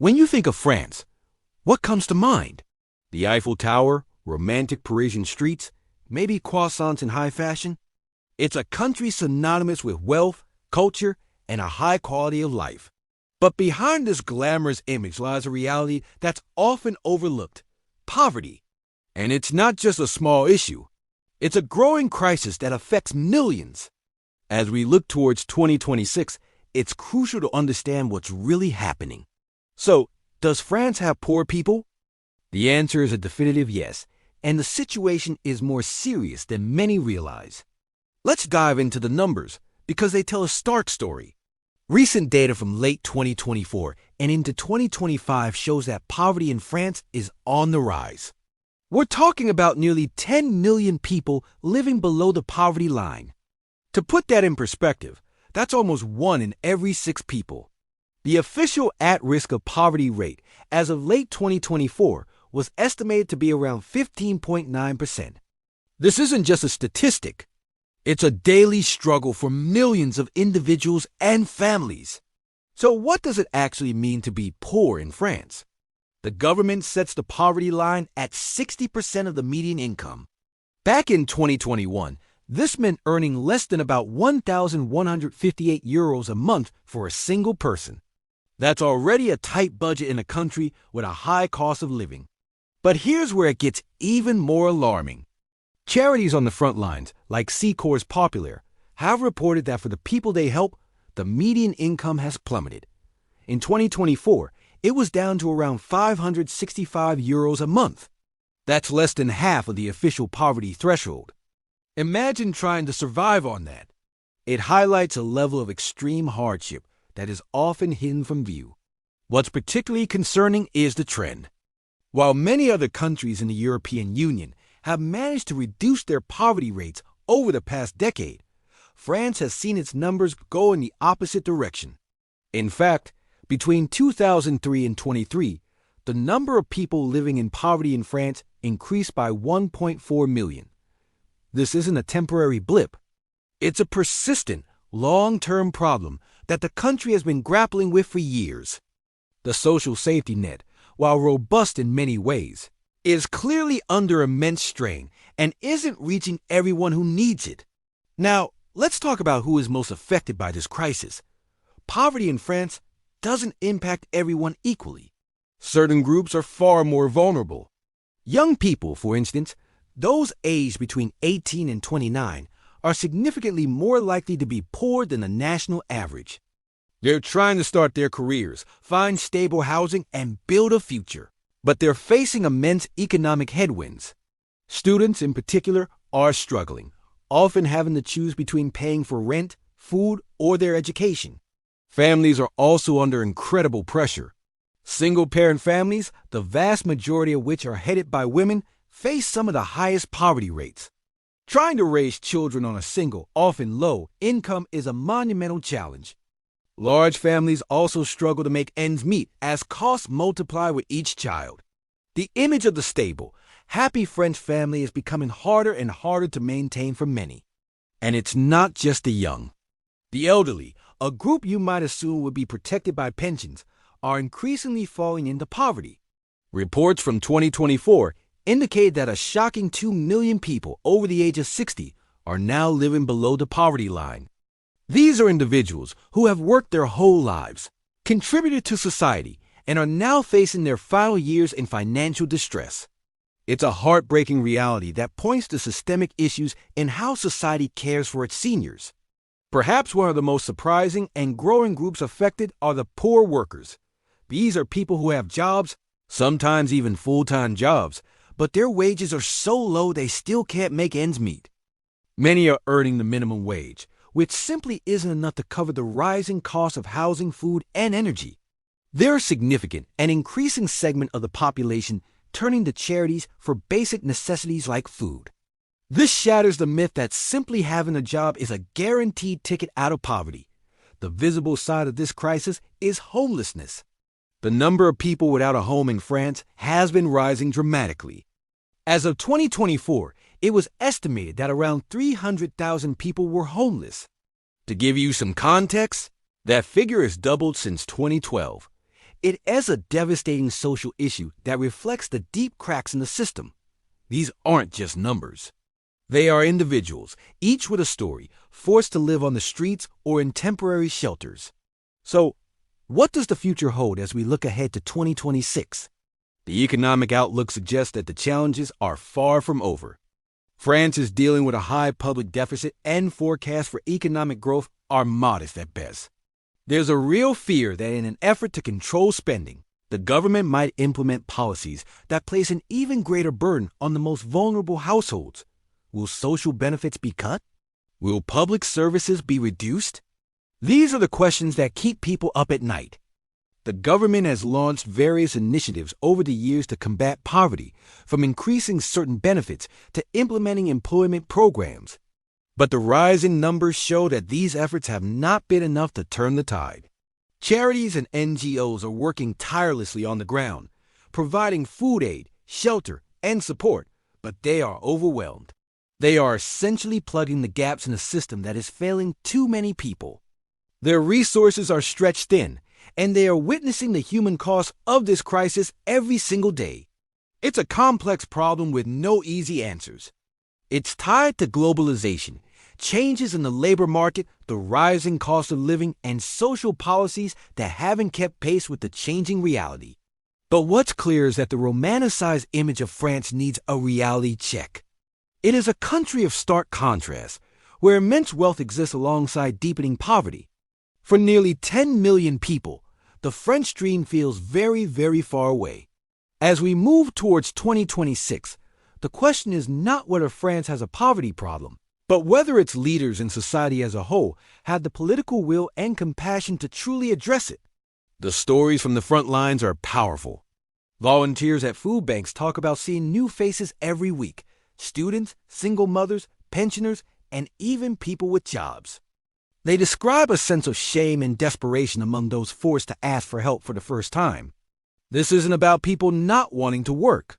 When you think of France, what comes to mind? The Eiffel Tower, romantic Parisian streets, maybe croissants in high fashion? It's a country synonymous with wealth, culture, and a high quality of life. But behind this glamorous image lies a reality that's often overlooked: poverty. And it's not just a small issue. It's a growing crisis that affects millions. As we look towards 2026, it's crucial to understand what's really happening. So, does France have poor people? The answer is a definitive yes, and the situation is more serious than many realize. Let's dive into the numbers, because they tell a stark story. Recent data from late 2024 and into 2025 shows that poverty in France is on the rise. We're talking about nearly 10 million people living below the poverty line. To put that in perspective, that's almost 1 in every 6 people. The official at-risk of poverty rate as of late 2024 was estimated to be around 15.9%. This isn't just a statistic. It's a daily struggle for millions of individuals and families. So what does it actually mean to be poor in France? The government sets the poverty line at 60% of the median income. Back in 2021, this meant earning less than about 1,158 euros a month for a single person. That's already a tight budget in a country with a high cost of living. But here's where it gets even more alarming. Charities on the front lines, like Secours Populaire, have reported that for the people they help, the median income has plummeted. In 2024, it was down to around 565 euros a month. That's less than half of the official poverty threshold. Imagine trying to survive on that. It highlights a level of extreme hardship that is often hidden from view. What's particularly concerning is the trend. While many other countries in the European Union have managed to reduce their poverty rates over the past decade, France has seen its numbers go in the opposite direction. In fact, between 2003 and 23, the number of people living in poverty in France increased by 1.4 million. This isn't a temporary blip. It's a persistent, long-term problem that the country has been grappling with for years. The social safety net, while robust in many ways, is clearly under immense strain and isn't reaching everyone who needs it. Now, let's talk about who is most affected by this crisis. Poverty in France doesn't impact everyone equally. Certain groups are far more vulnerable. Young people, for instance, those aged between 18 and 29, are significantly more likely to be poor than the national average. They're trying to start their careers, find stable housing, and build a future. But they're facing immense economic headwinds. Students, in particular, are struggling, often having to choose between paying for rent, food, or their education. Families are also under incredible pressure. Single-parent families, the vast majority of which are headed by women, face some of the highest poverty rates. Trying to raise children on a single, often low, income is a monumental challenge. Large families also struggle to make ends meet as costs multiply with each child. The image of the stable, happy French family is becoming harder and harder to maintain for many. And it's not just the young. The elderly, a group you might assume would be protected by pensions, are increasingly falling into poverty. Reports from 2024 indicate that a shocking 2 million people over the age of 60 are now living below the poverty line. These are individuals who have worked their whole lives, contributed to society, and are now facing their final years in financial distress. It's a heartbreaking reality that points to systemic issues in how society cares for its seniors. Perhaps one of the most surprising and growing groups affected are the poor workers. These are people who have jobs, sometimes even full-time jobs, but their wages are so low they still can't make ends meet. Many are earning the minimum wage, which simply isn't enough to cover the rising cost of housing, food, and energy. They're a significant and increasing segment of the population turning to charities for basic necessities like food. This shatters the myth that simply having a job is a guaranteed ticket out of poverty. The visible side of this crisis is homelessness. The number of people without a home in France has been rising dramatically. As of 2024, it was estimated that around 300,000 people were homeless. To give you some context, that figure has doubled since 2012. It is a devastating social issue that reflects the deep cracks in the system. These aren't just numbers. They are individuals, each with a story, forced to live on the streets or in temporary shelters. So, what does the future hold as we look ahead to 2026? The economic outlook suggests that the challenges are far from over. France is dealing with a high public deficit, and forecasts for economic growth are modest at best. There's a real fear that in an effort to control spending, the government might implement policies that place an even greater burden on the most vulnerable households. Will social benefits be cut? Will public services be reduced? These are the questions that keep people up at night. The government has launched various initiatives over the years to combat poverty, from increasing certain benefits to implementing employment programs. But the rising numbers show that these efforts have not been enough to turn the tide. Charities and NGOs are working tirelessly on the ground, providing food aid, shelter, and support, but they are overwhelmed. They are essentially plugging the gaps in a system that is failing too many people. Their resources are stretched thin, and they are witnessing the human cost of this crisis every single day. It's a complex problem with no easy answers. It's tied to globalization, changes in the labor market, the rising cost of living, and social policies that haven't kept pace with the changing reality. But what's clear is that the romanticized image of France needs a reality check. It is a country of stark contrast, where immense wealth exists alongside deepening poverty. For nearly 10 million people, the French dream feels very, very far away. As we move towards 2026, the question is not whether France has a poverty problem, but whether its leaders and society as a whole have the political will and compassion to truly address it. The stories from the front lines are powerful. Volunteers at food banks talk about seeing new faces every week: students, single mothers, pensioners, and even people with jobs. They describe a sense of shame and desperation among those forced to ask for help for the first time. This isn't about people not wanting to work.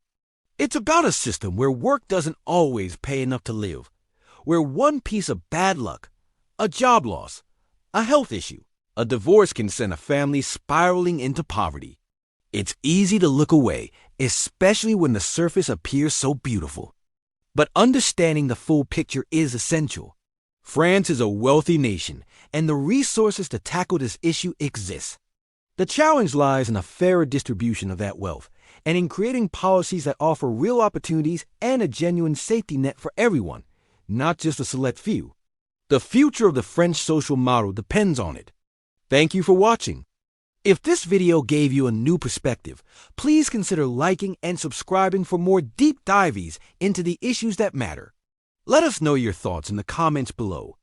It's about a system where work doesn't always pay enough to live, where one piece of bad luck, a job loss, a health issue, a divorce can send a family spiraling into poverty. It's easy to look away, especially when the surface appears so beautiful. But understanding the full picture is essential. France is a wealthy nation, and the resources to tackle this issue exist. The challenge lies in a fairer distribution of that wealth, and in creating policies that offer real opportunities and a genuine safety net for everyone, not just a select few. The future of the French social model depends on it. Thank you for watching. If this video gave you a new perspective, please consider liking and subscribing for more deep dives into the issues that matter. Let us know your thoughts in the comments below.